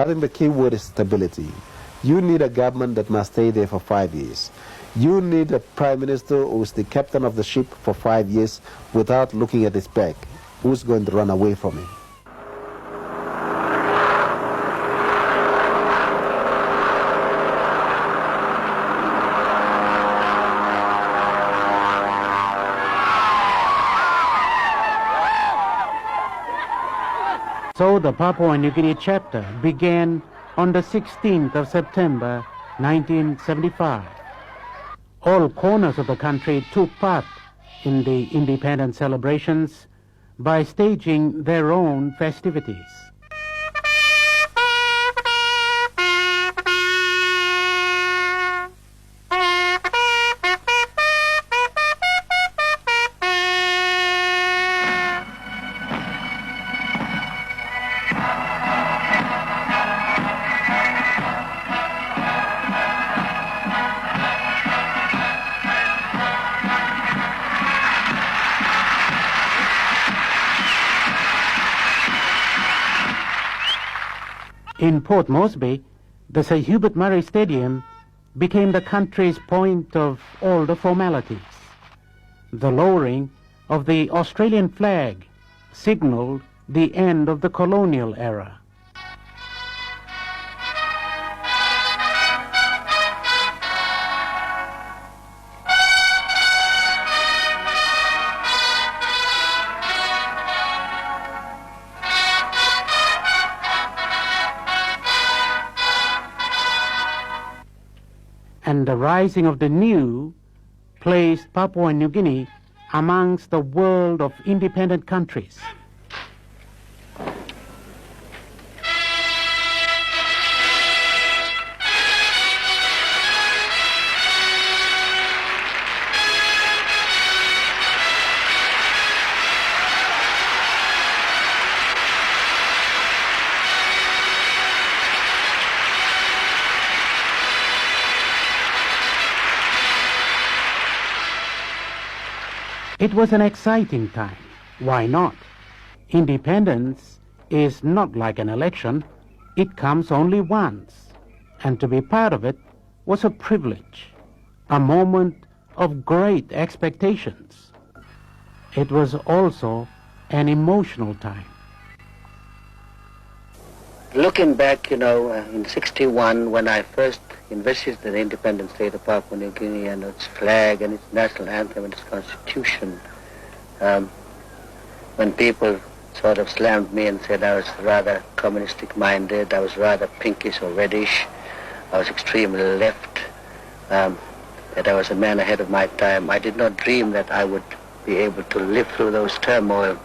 I think the key word is stability. You need a government that must stay there for 5 years. You need a prime minister who is the captain of the ship for 5 years without looking at his back. Who's going to run away from him? So the Papua New Guinea chapter began on the 16th of September 1975. All corners of the country took part in the independence celebrations by staging their own festivities. In Port Moresby, the Sir Hubert Murray Stadium became the country's point of all the formalities. The lowering of the Australian flag signaled the end of the colonial era. And the rising of the new placed Papua New Guinea amongst the world of independent countries. It was an exciting time. Why not? Independence is not like an election. It comes only once. And to be part of it was a privilege, a moment of great expectations. It was also an emotional time. Looking back, in 61, when I first investigated the independent state of Papua New Guinea and its flag and its national anthem and its constitution, when people sort of slammed me and said I was rather communistic-minded, I was rather pinkish or reddish, I was extremely left, that I was a man ahead of my time, I did not dream that I would be able to live through those turmoil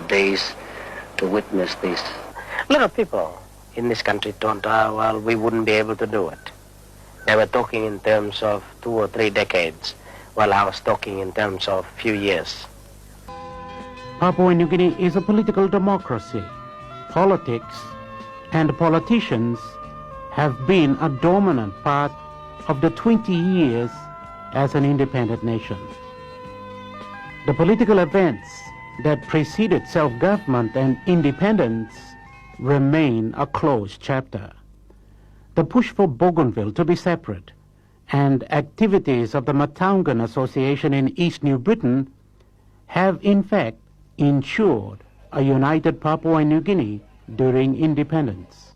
days to witness this. A lot of people in this country thought, well, we wouldn't be able to do it. They were talking in terms of 2 or 3 decades, while I was talking in terms of few years. Papua New Guinea is a political democracy. Politics and politicians have been a dominant part of the 20 years as an independent nation. The political events that preceded self-government and independence remain a closed chapter. The push for Bougainville to be separate and activities of the Matungan Association in East New Britain have in fact ensured a united Papua New Guinea during independence.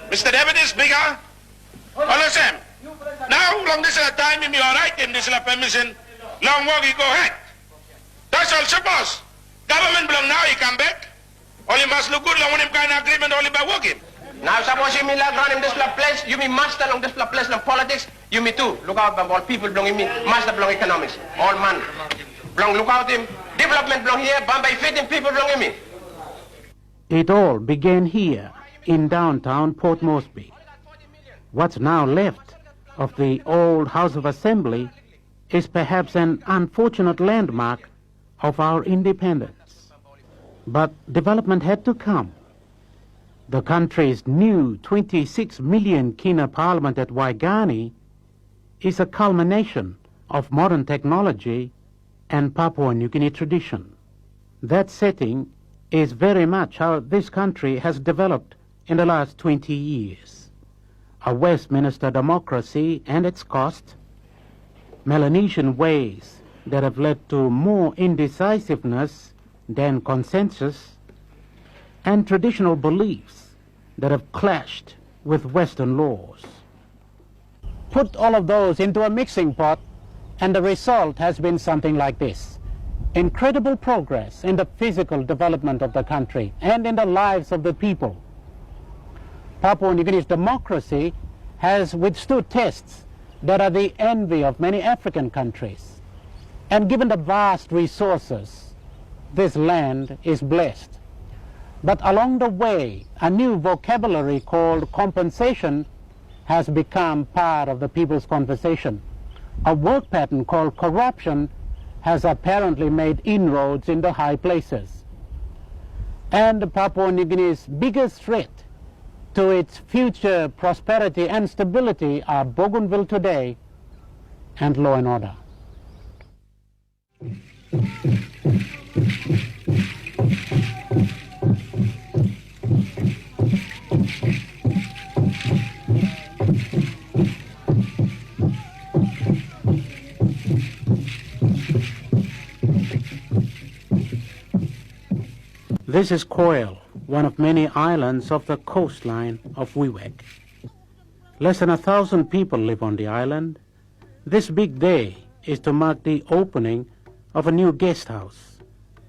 Mr. Deputy Speaker, listen. Now, long this time, if you are right in this permission, long walk you go ahead. That's all suppose. Government belong now, he come back. Only must look good long when him kind of agreement only by walking. Now suppose you me like run in this place, you me master long this place in politics, you me too. Look out all people belong in me, master belong economics. All man. Belong look out him. Development belong here, Bombay fitting people belong in me. It all began here in downtown Port Moresby. What's now left of the old House of Assembly is perhaps an unfortunate landmark of our independence. But development had to come. The country's new 26 million kina parliament at Waigani is a culmination of modern technology and Papua New Guinea tradition. That setting is very much how this country has developed in the last 20 years. A Westminster democracy and its cost, Melanesian ways that have led to more indecisiveness than consensus, and traditional beliefs that have clashed with Western laws. Put all of those into a mixing pot, and the result has been something like this. Incredible progress in the physical development of the country and in the lives of the people. Papua New Guinea's democracy has withstood tests that are the envy of many African countries. And given the vast resources, this land is blessed. But along the way, a new vocabulary called compensation has become part of the people's conversation. A work pattern called corruption has apparently made inroads into high places. And Papua New Guinea's biggest threat to its future prosperity and stability are Bougainville today and law and order. This is Coil, one of many islands of the coastline of Wewak. Less than 1,000 people live on the island. This big day is to mark the opening of a new guest house,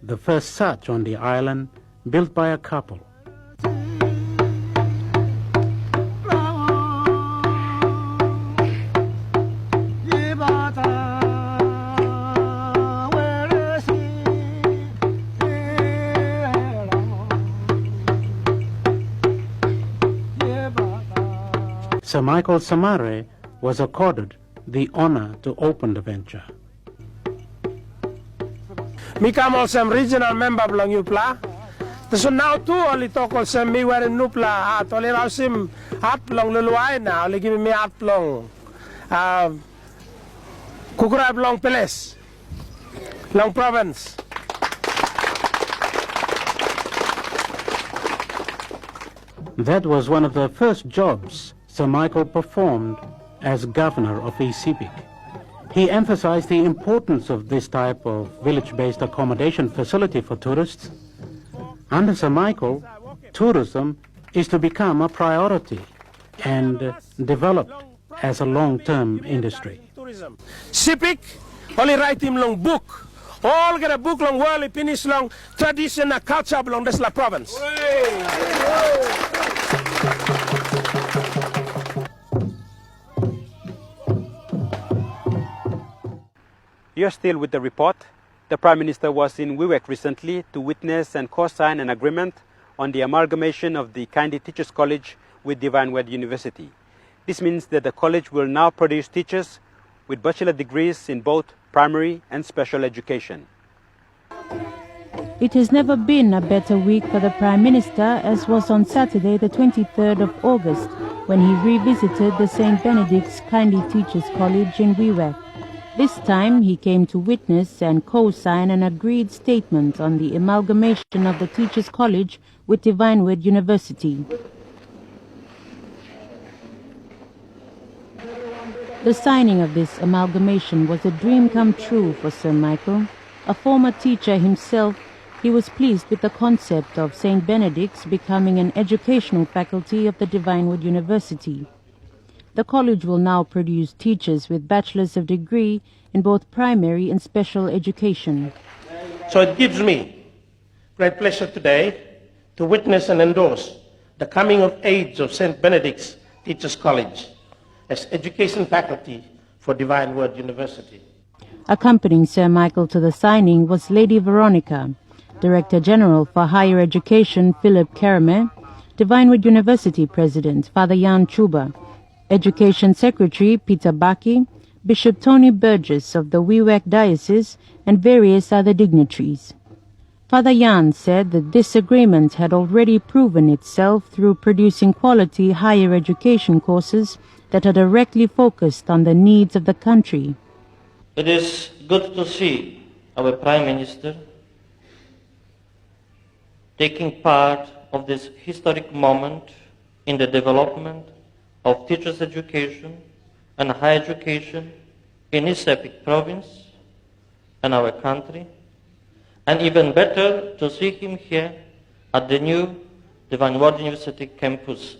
the first such on the island, built by a couple. Sir Michael Samare was accorded the honor to open the venture. Mika molsem regional member belong Yupla. So now too only talk molsem me were in Nupla at only rausim at long luluai na only give me at long Kukura belong Peles long province. That was one of the first jobs Sir Michael performed as governor of East Sepik. He emphasized the importance of this type of village-based accommodation facility for tourists. Under Sir Michael, tourism is to become a priority and developed as a long-term industry. Sepik only write him long book. All get a book long world finish long tradition and culture belong this la province. You're still with the report. The Prime Minister was in Wewak recently to witness and co-sign an agreement on the amalgamation of the Kindy Teachers College with Divine Word University. This means that the college will now produce teachers with bachelor degrees in both primary and special education. It has never been a better week for the Prime Minister, as was on Saturday the 23rd of August when he revisited the St. Benedict's Kindy Teachers College in Wewak. This time he came to witness and co-sign an agreed statement on the amalgamation of the Teachers College with Divine Word University. The signing of this amalgamation was a dream come true for Sir Michael. A former teacher himself, he was pleased with the concept of St. Benedict's becoming an educational faculty of the Divine Word University. The college will now produce teachers with bachelors of degree in both primary and special education. So it gives me great pleasure today to witness and endorse the coming of age of St. Benedict's Teachers College as education faculty for Divine Word University. Accompanying Sir Michael to the signing was Lady Veronica, Director General for Higher Education Philip Kerame, Divine Word University President Father Jan Chuba, Education Secretary Peter Baki, Bishop Tony Burgess of the Wewak Diocese, and various other dignitaries. Father Jan said that this agreement had already proven itself through producing quality higher education courses that are directly focused on the needs of the country. It is good to see our Prime Minister taking part of this historic moment in the development of teachers' education and higher education in his epic province and our country, and even better to see him here at the new Divine Word University campus.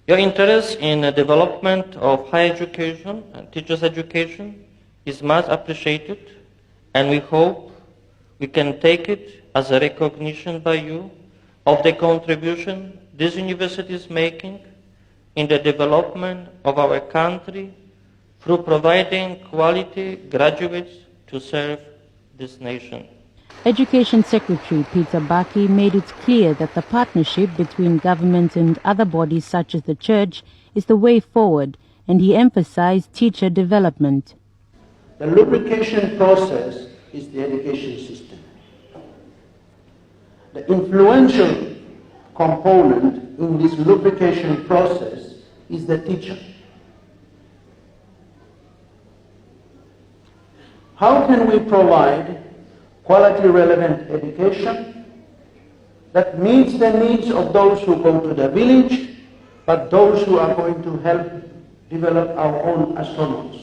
Your interest in the development of higher education and teachers' education is much appreciated, and we hope we can take it as a recognition by you of the contribution this university is making in the development of our country through providing quality graduates to serve this nation. Education Secretary Peter Baki made it clear that the partnership between government and other bodies such as the church is the way forward, and he emphasized teacher development. The lubrication process is the education system. The influential component in this lubrication process is the teacher. How can we provide quality relevant education that meets the needs of those who go to the village, but those who are going to help develop our own astronomers?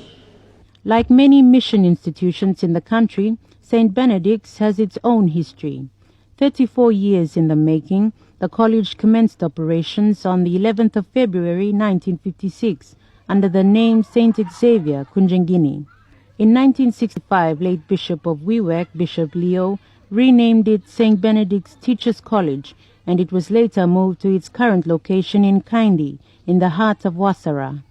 Like many mission institutions in the country, St. Benedict's has its own history. 34 years in the making, the college commenced operations on the 11th of February 1956 under the name St. Xavier, Kunjengini. In 1965, late Bishop of Wewak, Bishop Leo, renamed it St. Benedict's Teachers College, and it was later moved to its current location in Kaindi, in the heart of Wasara.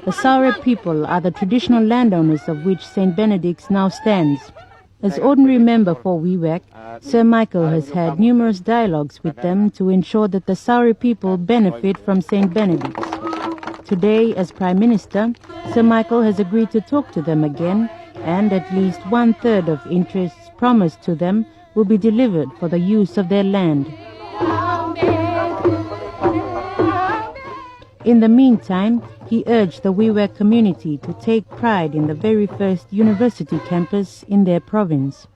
The Saure people are the traditional landowners of which St. Benedict's now stands. As ordinary member for Wewak, Sir Michael has had numerous dialogues with them to ensure that the Saure people benefit from St. Benedict's. Today, as Prime Minister, Sir Michael has agreed to talk to them again, and at least 1/3 of interests promised to them will be delivered for the use of their land. In the meantime, he urged the Wewak community to take pride in the very first university campus in their province.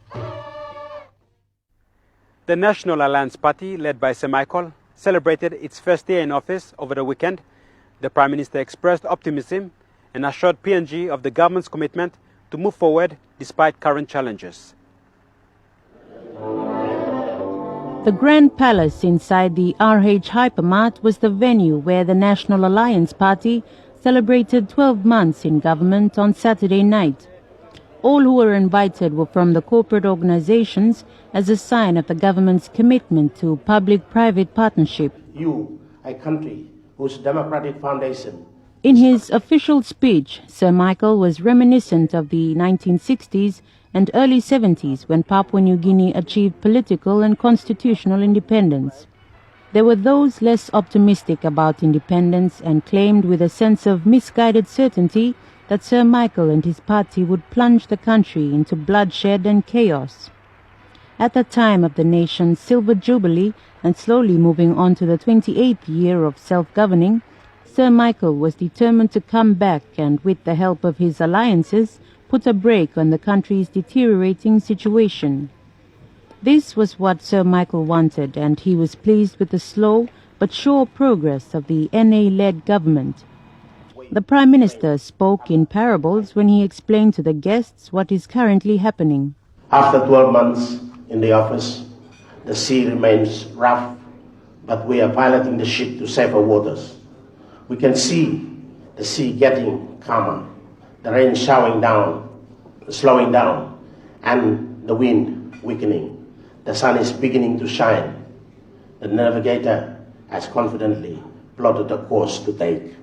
The National Alliance Party, led by Sir Michael, celebrated its first day in office over the weekend. The Prime Minister expressed optimism and assured PNG of the government's commitment to move forward despite current challenges. The Grand Palace inside the RH Hypermart was the venue where the National Alliance Party celebrated 12 months in government on Saturday night. All who were invited were from the corporate organizations as a sign of the government's commitment to public-private partnership. You, a country whose democratic foundation. In his official speech, Sir Michael was reminiscent of the 1960s and early 70s when Papua New Guinea achieved political and constitutional independence. There were those less optimistic about independence and claimed with a sense of misguided certainty that Sir Michael and his party would plunge the country into bloodshed and chaos. At the time of the nation's silver jubilee and slowly moving on to the 28th year of self-governing, Sir Michael was determined to come back and, with the help of his alliances, put a brake on the country's deteriorating situation. This was what Sir Michael wanted, and he was pleased with the slow but sure progress of the NA-led government. The Prime Minister spoke in parables when he explained to the guests what is currently happening. After 12 months in the office, the sea remains rough, but we are piloting the ship to safer waters. We can see the sea getting calmer, the rain slowing down, and the wind weakening. The sun is beginning to shine. The navigator has confidently plotted a course to take.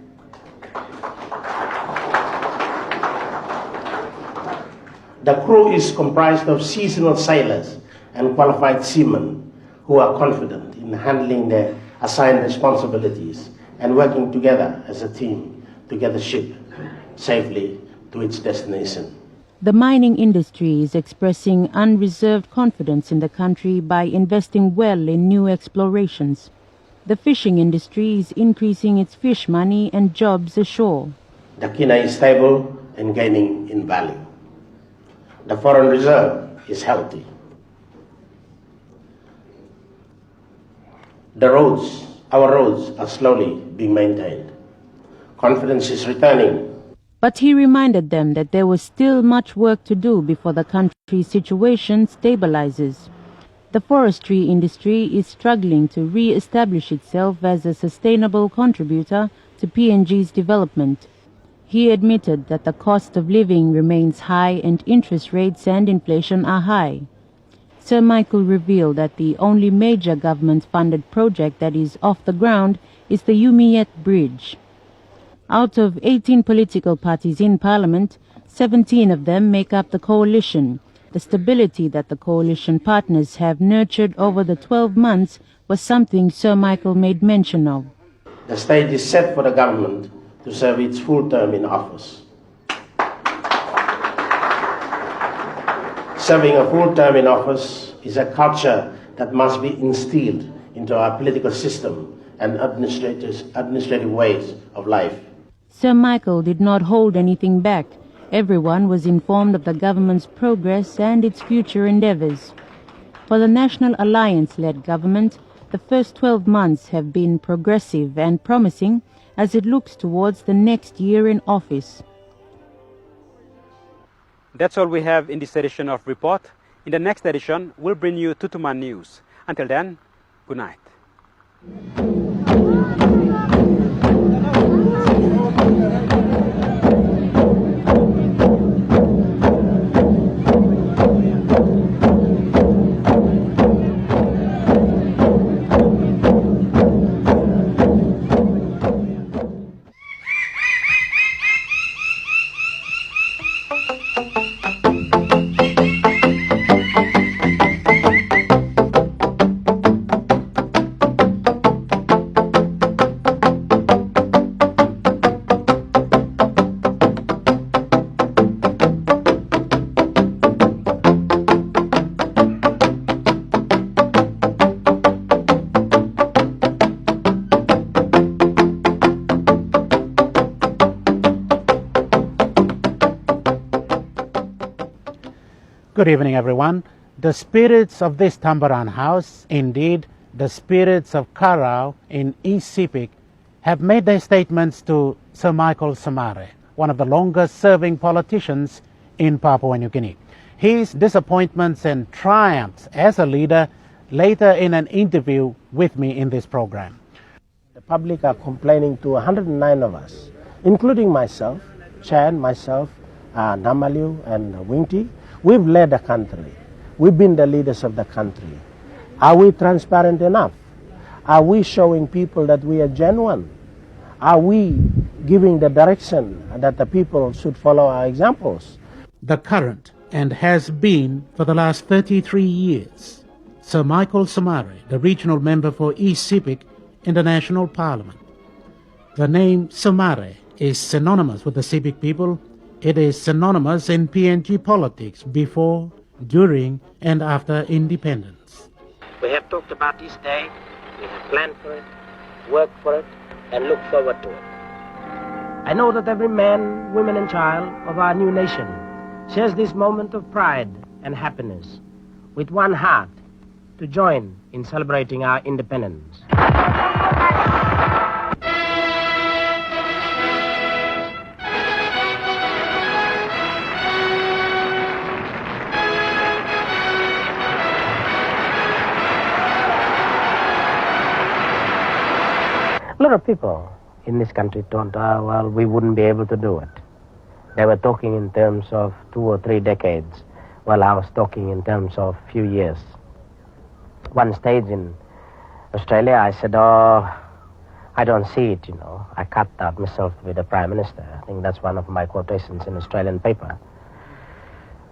The crew is comprised of seasonal sailors and qualified seamen who are confident in handling their assigned responsibilities and working together as a team to get the ship safely to its destination. The mining industry is expressing unreserved confidence in the country by investing well in new explorations. The fishing industry is increasing its fish money and jobs ashore. The kina is stable and gaining in value. The foreign reserve is healthy. Our roads are slowly being maintained. Confidence is returning. But he reminded them that there was still much work to do before the country's situation stabilizes. The forestry industry is struggling to re-establish itself as a sustainable contributor to PNG's development. He admitted that the cost of living remains high and interest rates and inflation are high. Sir Michael revealed that the only major government-funded project that is off the ground is the Umiet Bridge. Out of 18 political parties in Parliament, 17 of them make up the coalition. The stability that the coalition partners have nurtured over the 12 months was something Sir Michael made mention of. The stage is set for the government to serve its full term in office. Serving a full term in office is a culture that must be instilled into our political system and administrative ways of life. Sir Michael did not hold anything back. Everyone was informed of the government's progress and its future endeavors. For the National Alliance-led government, the first 12 months have been progressive and promising as it looks towards the next year in office. That's all we have in this edition of Report. In the next edition, we'll bring you Tutuman News. Until then, good night. Good evening, everyone. The spirits of this Tambaran house, indeed the spirits of Karau in East Sepik, have made their statements to Sir Michael Somare, one of the longest-serving politicians in Papua New Guinea. His disappointments and triumphs as a leader later in an interview with me in this program. The public are complaining to 109 of us, including myself, Chan, myself, Namaliu and Winti. We've led the country. We've been the leaders of the country. Are we transparent enough? Are we showing people that we are genuine? Are we giving the direction that the people should follow our examples? The current, and has been for the last 33 years, Sir Michael Somare, the regional member for East Sepik in the National Parliament. The name Somare is synonymous with the Sepik people. It is synonymous in PNG politics before, during, and after independence. We have talked about this day, we have planned for it, worked for it, and looked forward to it. I know that every man, woman, and child of our new nation shares this moment of pride and happiness with one heart to join in celebrating our independence. A lot of people in this country thought, well, we wouldn't be able to do it. They were talking in terms of 2 or 3 decades, while I was talking in terms of few years. One stage in Australia, I said, I don't see it, you know. I cut out myself to be the Prime Minister. I think that's one of my quotations in Australian paper.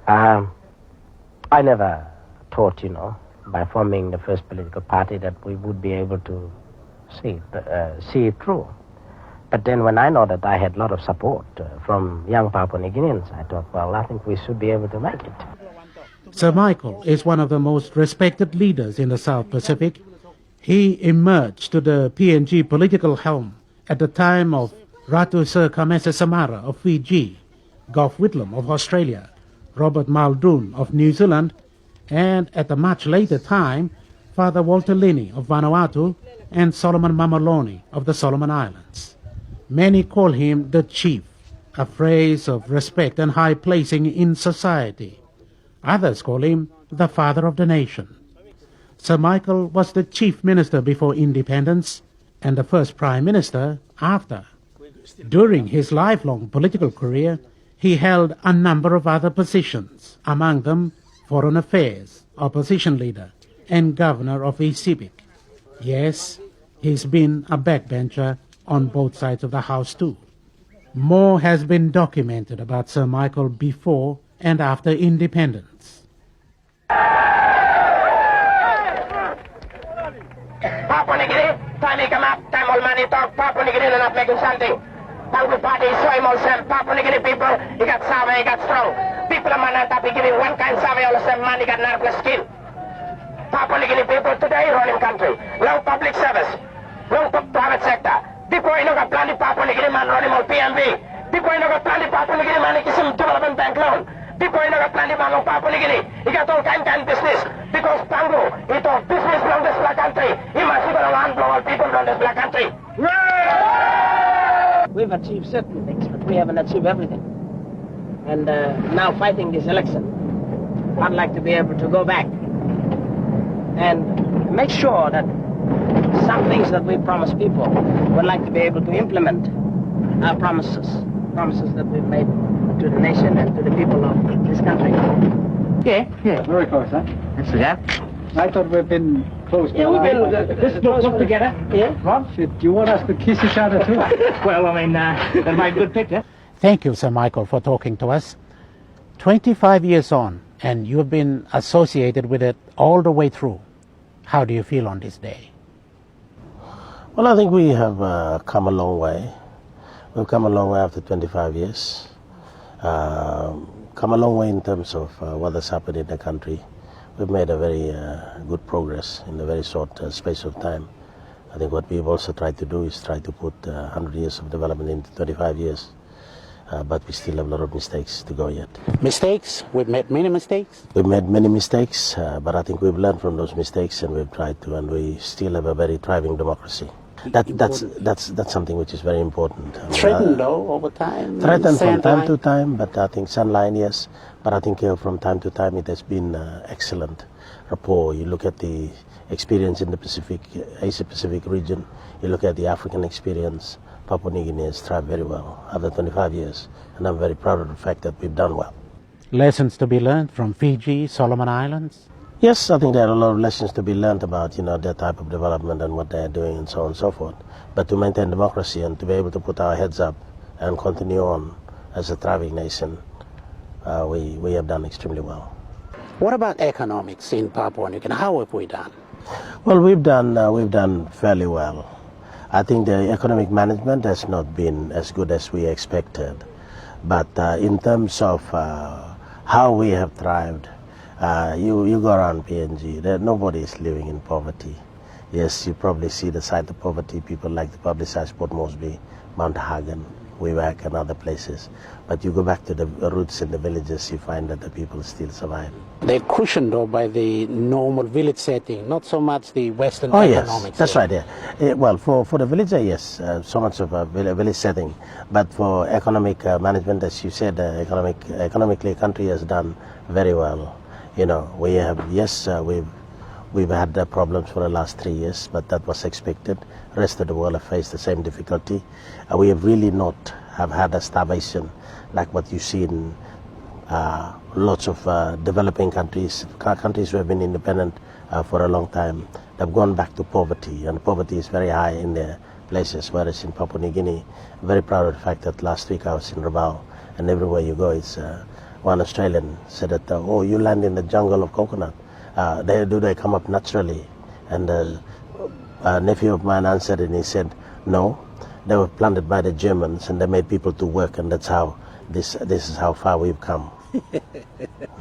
I never thought, you know, by forming the first political party that we would be able to see it through. But then when I know that I had a lot of support from young Papua New Guineans, I thought, well, I think we should be able to make it. Sir Michael is one of the most respected leaders in the South Pacific. He emerged to the PNG political helm at the time of Ratu Sir Kamesa Samara of Fiji, Gough Whitlam of Australia, Robert Muldoon of New Zealand, and at a much later time, Father Walter Linney of Vanuatu and Solomon Mamaloni of the Solomon Islands. Many call him the Chief, a phrase of respect and high placing in society. Others call him the Father of the Nation. Sir Michael was the Chief Minister before independence and the first Prime Minister after. During his lifelong political career, he held a number of other positions, among them Foreign Affairs, Opposition Leader, and Governor of East Sepik. Yes, he's been a backbencher on both sides of the House too. More has been documented about Sir Michael before and after independence. Papua New Guinea, time he come up, time all money talk, Papua New Guinea not making something. Pangu party is showing all same Papua New Guinea people, he got survey, he got strong. People are manantap, he giving one kind survey, all the same man, he got nervous skill. Papua New Guinea people today running country, long public service, long private sector. Before you know got plenty Papua New Guinea man running all PMV. Before you know got plenty Papua New Guinea man, he gets some development bank loan. Before you know got plenty man on Papua New Guinea, he got all kind business. Because Pangu, he thought business from this black country. He must be the one blow all people from this black country. We've achieved certain things, but we haven't achieved everything. And now fighting this election, I'd like to be able to go back and make sure that some things that we promise people, we'd like to be able to implement our promises that we've made to the nation and to the people of this country. Yeah, very close, huh? That's the gap. I thought we've been close. Yeah, we've been this close together. Yeah. What? Do you want us to kiss each other too? Well, I mean, that might be a good picture. Thank you, Sir Michael, for talking to us. 25 years on, and you've been associated with it all the way through. How do you feel on this day? Well, I think we have come a long way. We've come a long way after 25 years. Come a long way in terms of what has happened in the country. We've made a very good progress in a very short space of time. I think what we've also tried to do is try to put 100 years of development into 25 years. But we still have a lot of mistakes to go yet. Mistakes? We've made many mistakes? We've made many mistakes, but I think we've learned from those mistakes and we've tried to, and we still have a very thriving democracy. That's something which is very important. Threatened though, over time? Threatened from time to time, but I think Sunline, yes. But I think from time to time it has been excellent rapport. You look at the experience in the Asia-Pacific region, you look at the African experience, Papua New Guinea has thrived very well after 25 years, and I'm very proud of the fact that we've done well. Lessons to be learned from Fiji, Solomon Islands? Yes, I think there are a lot of lessons to be learned about, their type of development and what they're doing and so on and so forth. But to maintain democracy and to be able to put our heads up and continue on as a thriving nation, we have done extremely well. What about economics in Papua New Guinea? How have we done? Well, we've done fairly well. I think the economic management has not been as good as we expected. But in terms of how we have thrived, you go around PNG, nobody is living in poverty. Yes, you probably see the side of poverty, people like the publicized Port Moresby, Mount Hagen, Wewak and other places. But you go back to the roots in the villages, you find that the people still survive. They're cushioned though by the normal village setting, not so much the Western economics. Yes, that's right, yeah. Well, for the villager, yes, so much of a village setting. But for economic management, as you said, economically, the country has done very well. We have, yes, we've had problems for the last 3 years, but that was expected. The rest of the world have faced the same difficulty. We have really not have had a starvation like what you see in lots of developing countries who have been independent for a long time. They've gone back to poverty, and poverty is very high in their places, whereas in Papua New Guinea, I'm very proud of the fact that last week I was in Rabaul, and everywhere you go, it's one Australian said that, oh, you land in the jungle of coconut. Do they come up naturally? And a nephew of mine answered and he said, no, they were planted by the Germans and they made people to work, and that's how this is how far we've come.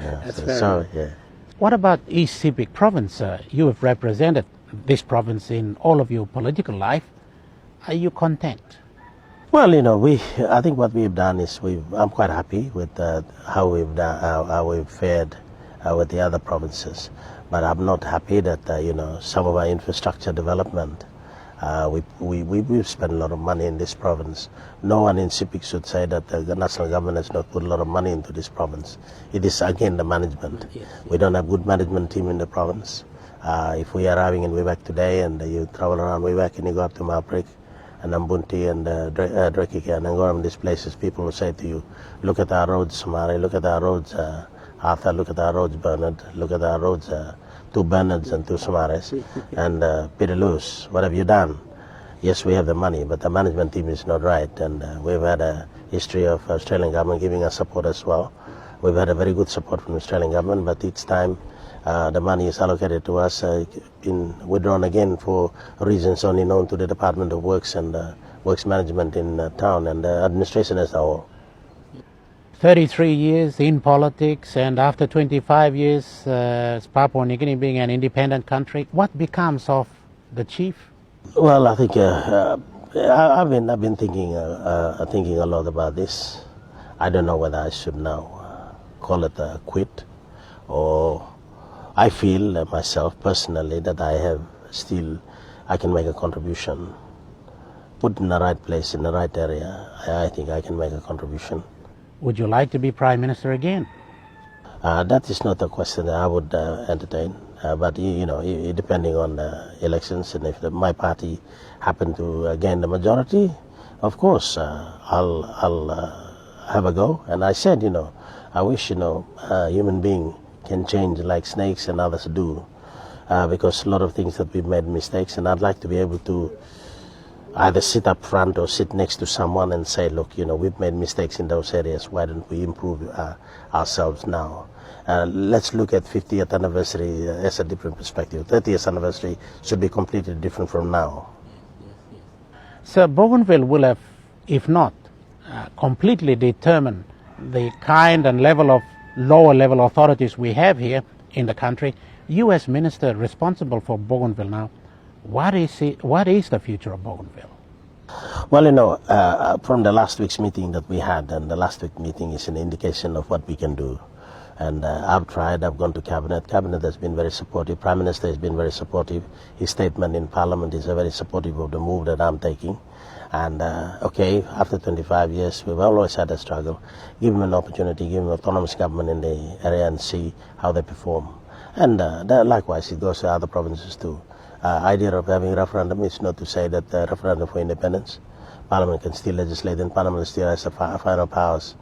Yeah. What about East Sepik province? You have represented this province in all of your political life. Are you content? Well, I think what we've done is I'm quite happy with how we've done, how we've fared with the other provinces. But I'm not happy that, some of our infrastructure development, we've spent a lot of money in this province. No one in CIPIC should say that the national government has not put a lot of money into this province. It is, again, the management. Yes. We don't have good management team in the province. If we are arriving in Wewak today and you travel around Wewak and you go up to Heartbreak and Ambunti and Drekike and Angoram, these places, people will say to you, look at our roads, Somari, look at our roads, Arthur, look at our roads, Bernard, look at our roads, two Bernards and two Somares, and Peterloos, what have you done? Yes, we have the money, but the management team is not right, and we've had a history of Australian government giving us support as well. We've had a very good support from the Australian government, but each time the money is allocated to us, been withdrawn again for reasons only known to the Department of Works and Works Management in town and the administration as a whole. 33 years in politics, and after 25 years, Papua New Guinea being an independent country, what becomes of the chief? Well, I think I've been thinking a lot about this. I don't know whether I should now call it a quit, or I feel myself personally that I can make a contribution. Put in the right place, in the right area, I think I can make a contribution. Would you like to be Prime Minister again? That is not a question that I would entertain. But depending on the elections, and if my party happen to gain the majority, of course I'll have a go. And I said, I wish a human being can change like snakes and others do, because a lot of things that we've made mistakes, and I'd like to be able to either sit up front or sit next to someone and say, look, we've made mistakes in those areas. Why don't we improve ourselves now? Let's look at 50th anniversary as a different perspective. 30th anniversary should be completely different from now. So Bougainville will have, if not completely determined the kind and level of lower level authorities we have here in the country, you as minister responsible for Bougainville now, what is the future of Bougainville? Well, from the last week's meeting that we had, and the last week's meeting is an indication of what we can do. And I've gone to Cabinet. Cabinet has been very supportive. Prime Minister has been very supportive. His statement in Parliament is very supportive of the move that I'm taking. And after 25 years, we've always had a struggle. Give him an opportunity, give him autonomous government in the area and see how they perform. And likewise, it goes to other provinces too. Idea of having a referendum is not to say that referendum for independence. Parliament can still legislate, and Parliament still has the final powers.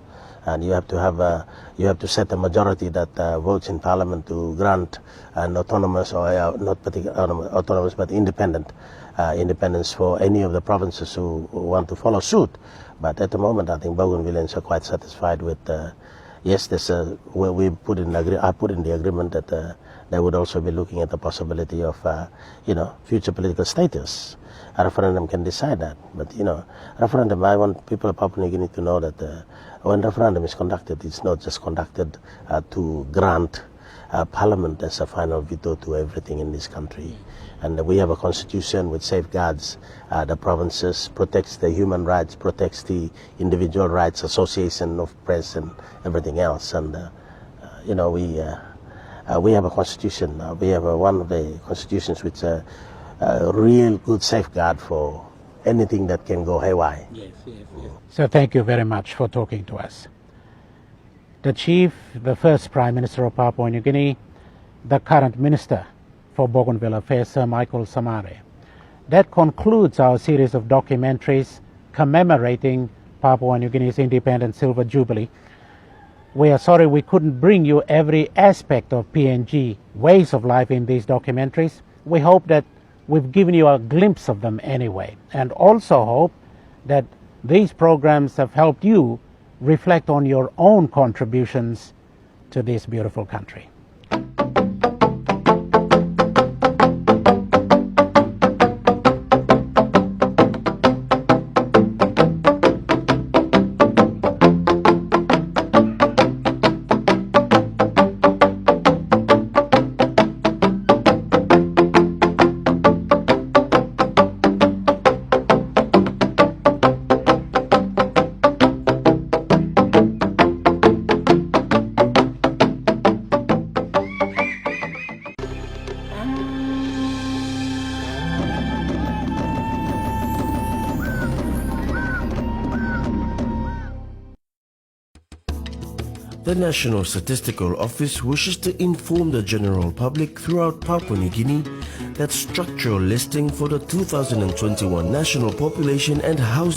And you have to set a majority that votes in Parliament to grant an autonomous, or not particularly autonomous, but independence for any of the provinces who want to follow suit. But at the moment, I think Bougainvilleans are quite satisfied with. Yes, I put in the agreement that they would also be looking at the possibility of future political status. A referendum can decide that, but referendum. I want people of Papua New Guinea to know that when referendum is conducted, it's not just conducted to grant Parliament as a final veto to everything in this country. And we have a constitution which safeguards the provinces, protects the human rights, protects the individual rights, association of press and everything else. And we have a constitution. We have one of the constitutions which a real good safeguard for anything that can go haywire. Yes. So thank you very much for talking to us. The Chief, the first Prime Minister of Papua New Guinea, the current Minister for Bougainville Affairs, Sir Michael Samare. That concludes our series of documentaries commemorating Papua New Guinea's Independent Silver Jubilee. We are sorry we couldn't bring you every aspect of PNG ways of life in these documentaries. We hope that we've given you a glimpse of them anyway, and also hope that these programs have helped you reflect on your own contributions to this beautiful country. The National Statistical Office wishes to inform the general public throughout Papua New Guinea that structural listing for the 2021 national population and housing